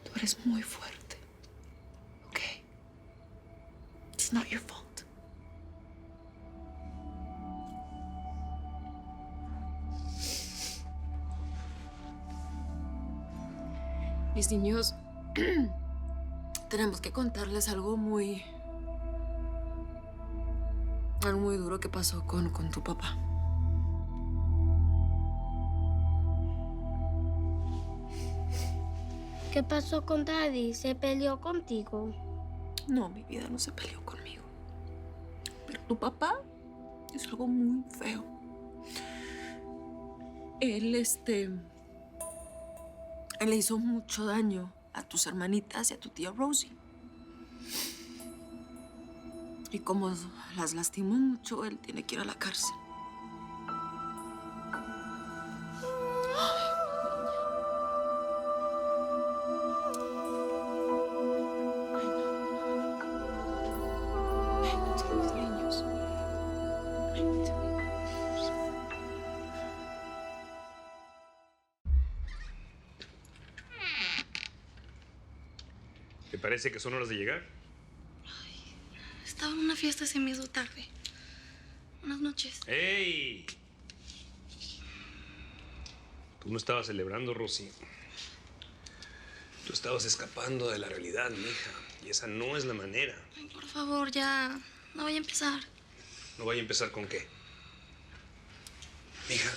Tú eres muy fuerte. ¿Ok? It's not your fault. Mis niños, tenemos que contarles algo muy duro que pasó con tu papá. ¿Qué pasó con Daddy? ¿Se peleó contigo? No, mi vida no se peleó conmigo. Pero tu papá hizo algo muy feo. Él le hizo mucho daño a tus hermanitas y a tu tía Rosie. Y como las lastimó mucho, él tiene que ir a la cárcel. ¿Te parece que son horas de llegar? Estaba en una fiesta y se me hizo tarde. Buenas noches. ¡Ey! Tú no estabas celebrando, Rosy. Tú estabas escapando de la realidad, mija. Y esa no es la manera. Ay, por favor, ya. No voy a empezar. ¿No vaya a empezar con qué? Mija,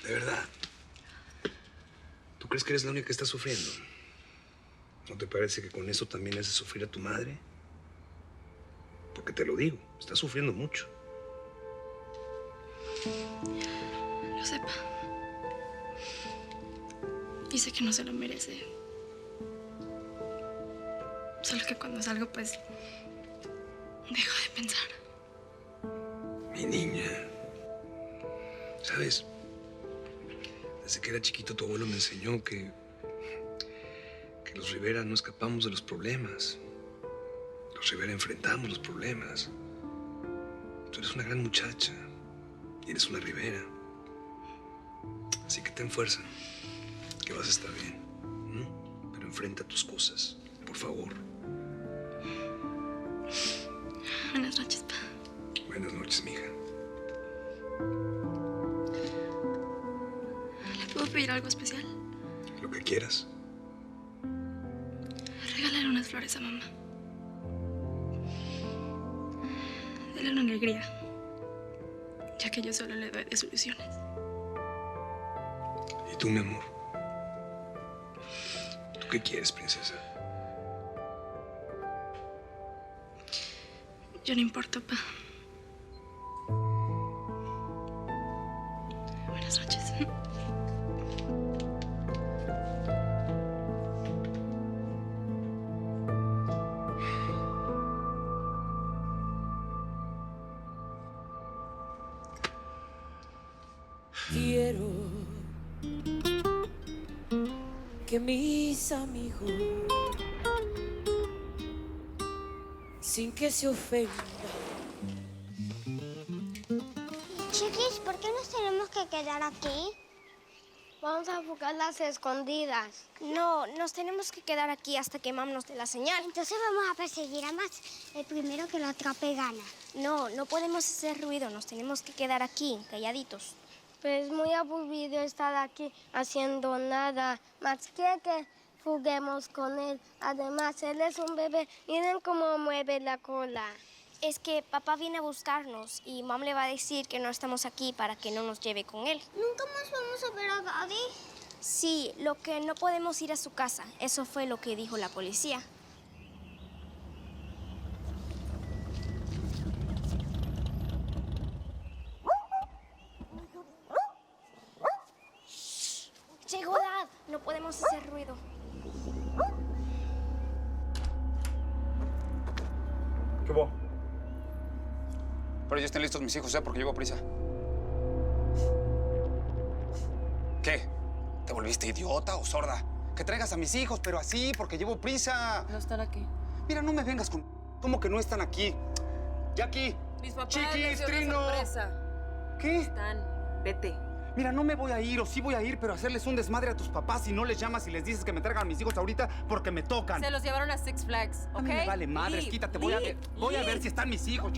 de verdad. ¿Tú crees que eres la única que está sufriendo? ¿No te parece que con eso también haces sufrir a tu madre? Porque te lo digo, está sufriendo mucho. Lo sepa. Y sé que no se lo merece. Solo que cuando salgo, pues, dejo de pensar. Mi niña. ¿Sabes? Desde que era chiquito tu abuelo me enseñó que los Rivera no escapamos de los problemas. Los Rivera enfrentamos los problemas. Tú eres una gran muchacha y eres una Rivera. Así que ten fuerza, que vas a estar bien. Pero enfrenta tus cosas, por favor. Buenas noches, pa. Buenas noches, mija. ¿Le puedo pedir algo especial? Lo que quieras. Regalarle unas flores a mamá. Dele una alegría, ya que yo solo le doy desilusiones. ¿Y tú, mi amor? ¿Tú qué quieres, princesa? Yo no importo, pa. Buenas noches. Quiero que mis amigos, sin que se ofendan. Chiquis, ¿por qué nos tenemos que quedar aquí? Vamos a jugar las escondidas. No, nos tenemos que quedar aquí hasta que Mam nos dé la señal. Entonces vamos a perseguir a Max. El primero que lo atrape gana. No, no podemos hacer ruido, nos tenemos que quedar aquí, calladitos. Pues es muy aburrido estar aquí haciendo nada. Max quiere que juguemos con él. Además, él es un bebé. Miren cómo mueve la cola. Es que papá viene a buscarnos y Mam le va a decir que no estamos aquí para que no nos lleve con él. ¿Nunca más vamos a ver a Daddy? Sí, lo que no podemos ir a su casa. Eso fue lo que dijo la policía. Llegó Dad. No podemos hacer ruido. ¿Qué hubo? Pero ya estén listos mis hijos, ¿eh? Porque llevo prisa. ¿Qué? ¿Te volviste idiota o sorda? Que traigas a mis hijos, pero así, porque llevo prisa. No están aquí. Mira, no me vengas con... ¿Cómo que no están aquí? Jackie. Mis papás Chiquis, les dio una Trino. sorpresa. ¿Qué? Están. Vete. Mira, no me voy a ir, o sí voy a ir, pero hacerles un desmadre a tus papás si no les llamas y les dices que me traigan a mis hijos ahorita porque me tocan. Se los llevaron a Six Flags, ¿ok? A mí me vale madres, Lee, quítate, Lee, voy a ver si están mis hijos,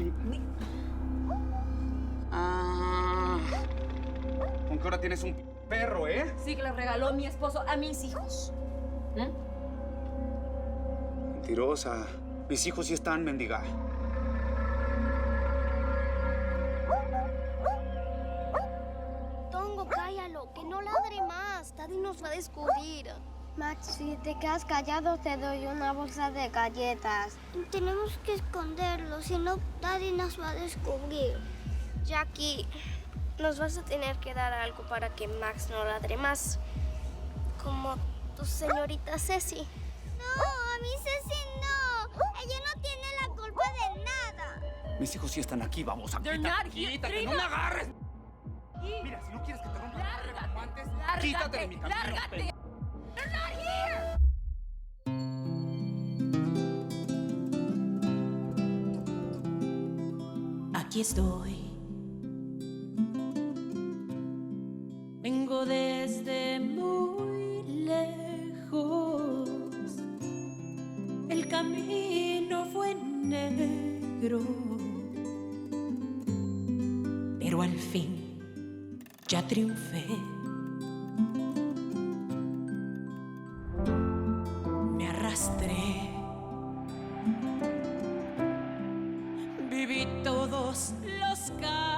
¿Con qué hora tienes un perro, eh? Sí, que le regaló mi esposo a mis hijos. Mentirosa. Mis hijos sí están, mendiga. Tongo, cállalo, que no ladre más. Daddy nos va a descubrir. Max, si te quedas callado, te doy una bolsa de galletas. Tenemos que esconderlo, si no, Daddy nos va a descubrir. Jackie, nos vas a tener que dar algo para que Max no ladre más. Como tu señorita Ceci. No, a mí Ceci no. Ella no tiene la culpa de nada. Mis hijos sí están aquí, vamos a They're quítate, not here, quítate, Trina. no me agarres. Mira, si no quieres que te rompa la madre como antes, quítate de mi camino. ¡Lárgate! They're not here! Aquí estoy. Vengo desde muy lejos. El camino fue negro, pero al fin ya triunfé. Me arrastré. Viví todos los caminos.